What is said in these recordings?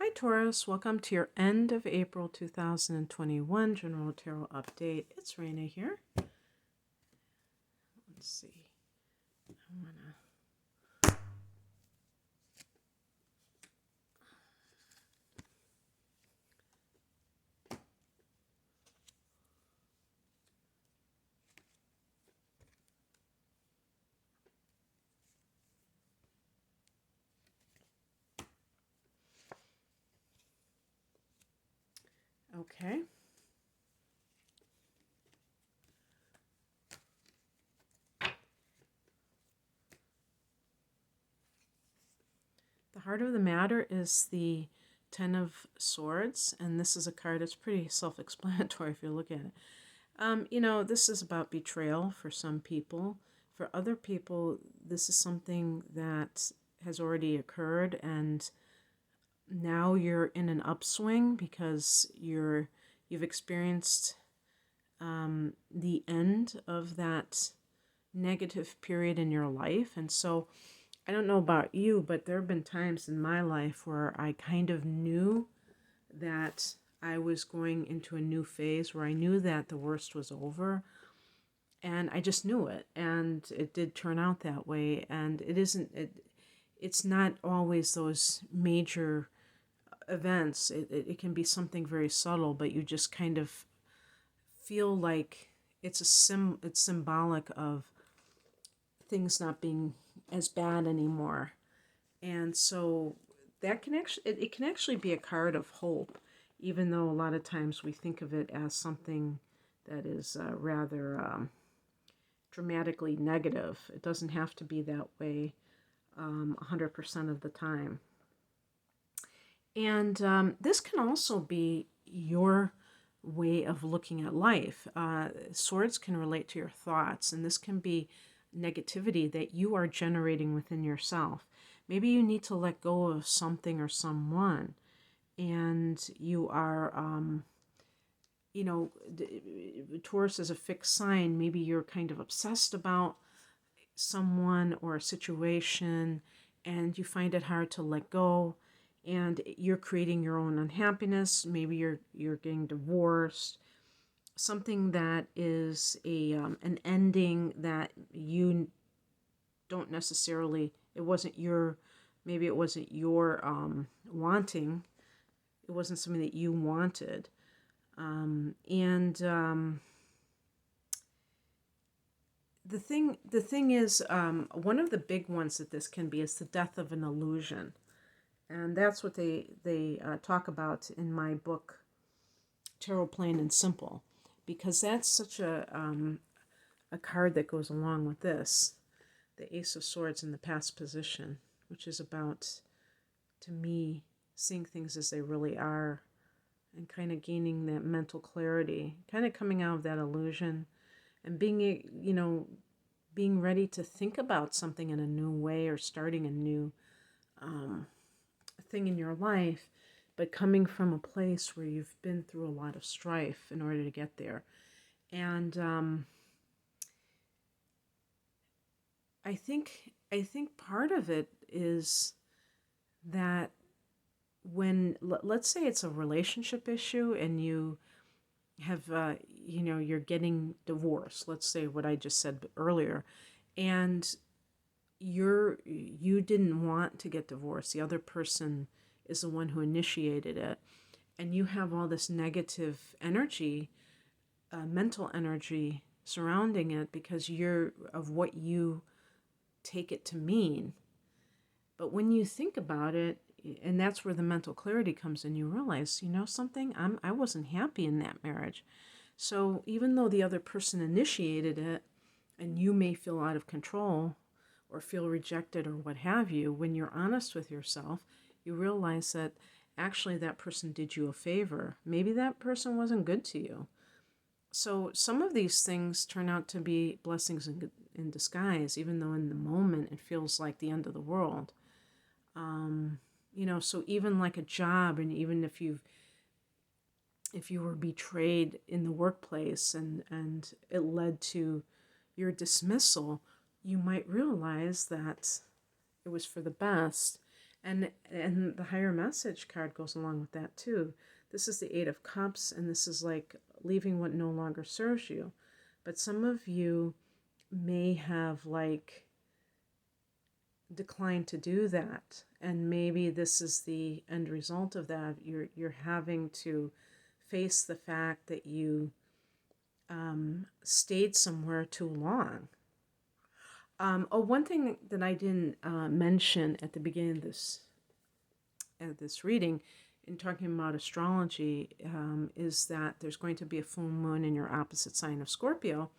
Hi Taurus, welcome to your end of April 2021 General Tarot Update. It's Raina here. Let's see. I'm gonna... Okay. The heart of the matter is the Ten of Swords, and this is a card that's pretty self-explanatory if you look at it. This is about betrayal for some people. For other people, this is something that has already occurred, and now you're in an upswing because you've experienced the end of that negative period in your life. And so I don't know about you, but there have been times in my life where I kind of knew that I was going into a new phase, where I knew that the worst was over, and I just knew it, and it did turn out that way. And it's not always those major events. It can be something very subtle, but you just kind of feel like it's symbolic of things not being as bad anymore. And so that can actually it can actually be a card of hope, even though a lot of times we think of it as something that is rather dramatically negative. It doesn't have to be that way 100% of the time. And this can also be your way of looking at life. Swords can relate to your thoughts, and this can be negativity that you are generating within yourself. Maybe you need to let go of something or someone, and you are, Taurus is a fixed sign. Maybe you're kind of obsessed about someone or a situation, and you find it hard to let go, and you're creating your own unhappiness. Maybe you're getting divorced, something that is an ending that you don't necessarily, it wasn't your wanting. It wasn't something that you wanted. The thing is, one of the big ones that this can be is the death of an illusion. And that's what they talk about in my book, Tarot Plain and Simple, because that's such a card that goes along with this, the Ace of Swords in the past position, which is about, to me, seeing things as they really are and kind of gaining that mental clarity, kind of coming out of that illusion and being ready to think about something in a new way, or starting a new thing in your life, but coming from a place where you've been through a lot of strife in order to get there. And I think part of it is that when, let's say it's a relationship issue and you have, you're getting divorced, let's say what I just said earlier, and you didn't want to get divorced. The other person is the one who initiated it, and you have all this negative energy, mental energy surrounding it because you're of what you take it to mean. But when you think about it, and that's where the mental clarity comes in, you realize, something, I wasn't happy in that marriage. So even though the other person initiated it, and you may feel out of control or feel rejected or what have you, when you're honest with yourself, you realize that actually that person did you a favor. Maybe that person wasn't good to you. So some of these things turn out to be blessings in disguise, even though in the moment it feels like the end of the world. So even like a job, and even if you were betrayed in the workplace and it led to your dismissal, you might realize that it was for the best. And the higher message card goes along with that too. This is the Eight of Cups, and this is like leaving what no longer serves you. But some of you may have like declined to do that, and maybe this is the end result of that. You're having to face the fact that you stayed somewhere too long. One thing that I didn't mention at the beginning of this reading, in talking about astrology, is that there's going to be a full moon in your opposite sign of Scorpio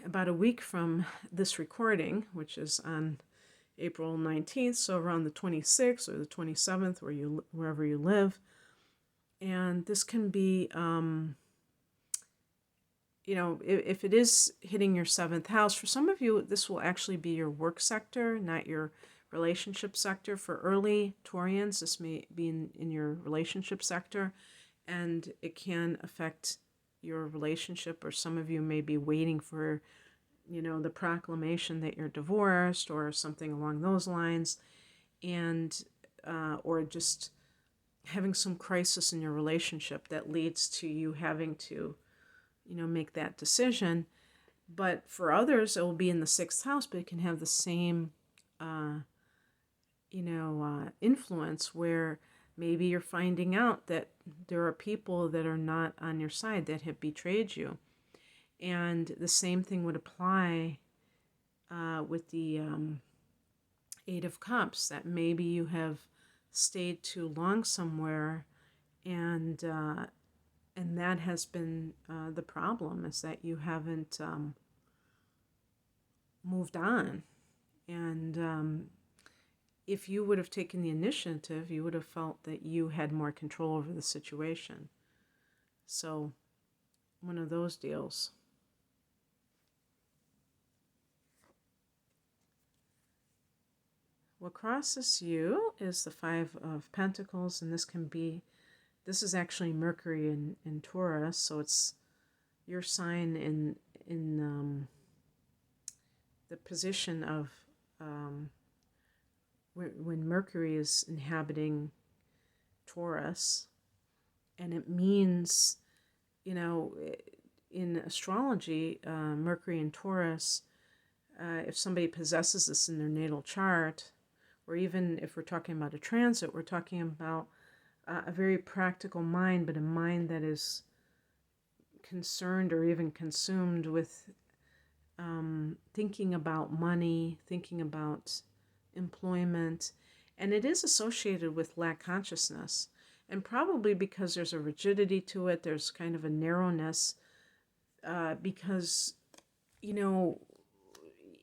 about a week from this recording, which is on April 19th, so around the 26th or the 27th, wherever you live. And this can be, if it is hitting your 7th house, for some of you, this will actually be your work sector, not your relationship sector. For early Taurians, this may be in your relationship sector, and it can affect your relationship, or some of you may be waiting for, the proclamation that you're divorced or something along those lines, and or just having some crisis in your relationship that leads to you having to, make that decision. But for others, it will be in the 6th house, but it can have the same, influence, where maybe you're finding out that there are people that are not on your side, that have betrayed you. And the same thing would apply with the Eight of Cups, that maybe you have stayed too long somewhere, and that has been the problem, is that you haven't moved on. And if you would have taken the initiative, you would have felt that you had more control over the situation. So, one of those deals. What crosses you is the Five of Pentacles, and this is actually Mercury in Taurus, so it's your sign in the position of when Mercury is inhabiting Taurus. And it means, in astrology, Mercury in Taurus, if somebody possesses this in their natal chart, or even if we're talking about a transit, we're talking about a very practical mind, but a mind that is concerned or even consumed with thinking about money, thinking about employment. And it is associated with lack consciousness. And probably because there's a rigidity to it, there's kind of a narrowness, because,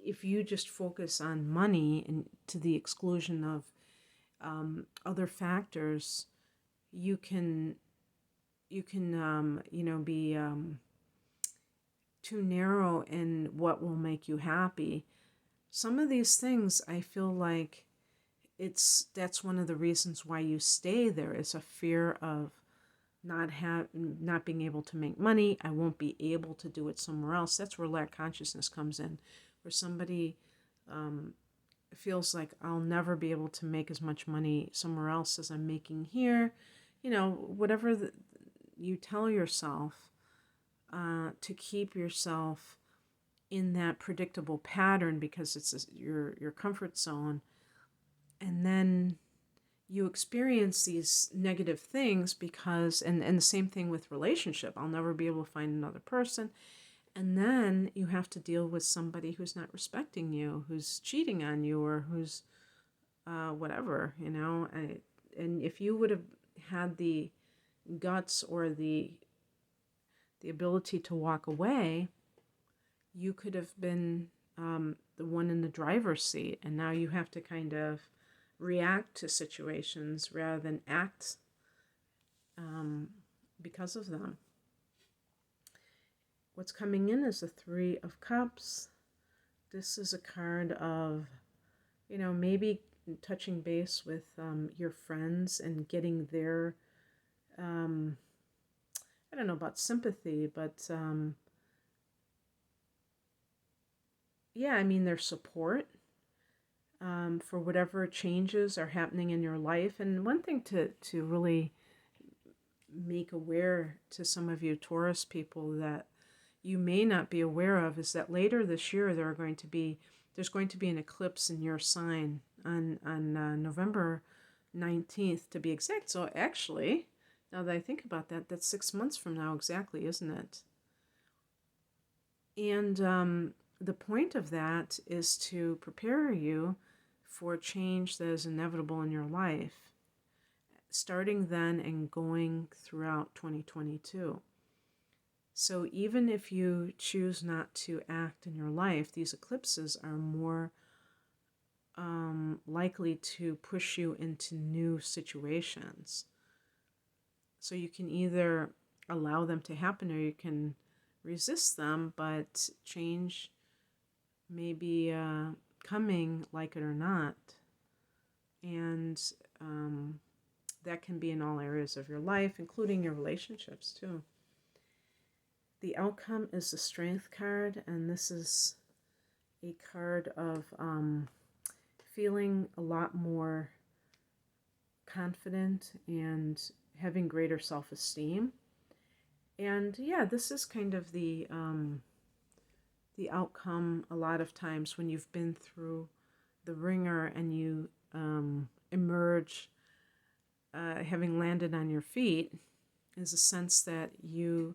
if you just focus on money and to the exclusion of other factors, you can be too narrow in what will make you happy. Some of these things, I feel like that's one of the reasons why you stay there, is a fear of not being able to make money. I won't be able to do it somewhere else. That's where lack consciousness comes in, where somebody feels like, I'll never be able to make as much money somewhere else as I'm making here. Whatever you tell yourself to keep yourself in that predictable pattern, because it's your comfort zone. And then you experience these negative things because, and the same thing with relationship, I'll never be able to find another person. And then you have to deal with somebody who's not respecting you, who's cheating on you, or who's whatever, and if you would have had the guts or the ability to walk away, you could have been the one in the driver's seat, and now you have to kind of react to situations rather than act because of them. What's coming in is the Three of Cups. This is a card of, maybe touching base with your friends and getting their, I don't know about sympathy, but their support. for whatever changes are happening in your life. And one thing to really make aware to some of you Taurus people that you may not be aware of is that later this year there's going to be an eclipse in your sign on November 19th to be exact. So actually, now that I think about that, that's 6 months from now exactly, isn't it? And the point of that is to prepare you for change that is inevitable in your life, starting then and going throughout 2022. So even if you choose not to act in your life, these eclipses are more likely to push you into new situations. So you can either allow them to happen or you can resist them, but change may be coming, like it or not. And that can be in all areas of your life, including your relationships too. The outcome is the Strength card, and this is a card of feeling a lot more confident and having greater self-esteem. And yeah, this is kind of the outcome a lot of times when you've been through the ringer and you emerge having landed on your feet, is a sense that you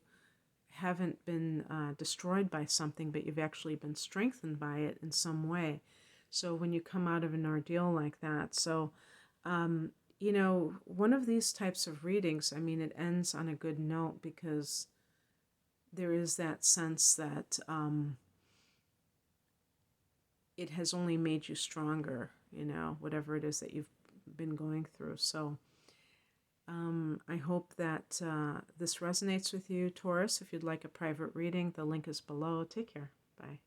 haven't been destroyed by something, but you've actually been strengthened by it in some way. So when you come out of an ordeal like that, so one of these types of readings, I mean, it ends on a good note because there is that sense that it has only made you stronger, whatever it is that you've been going through. So I hope that this resonates with you, Taurus. If you'd like a private reading, the link is below. Take care. Bye.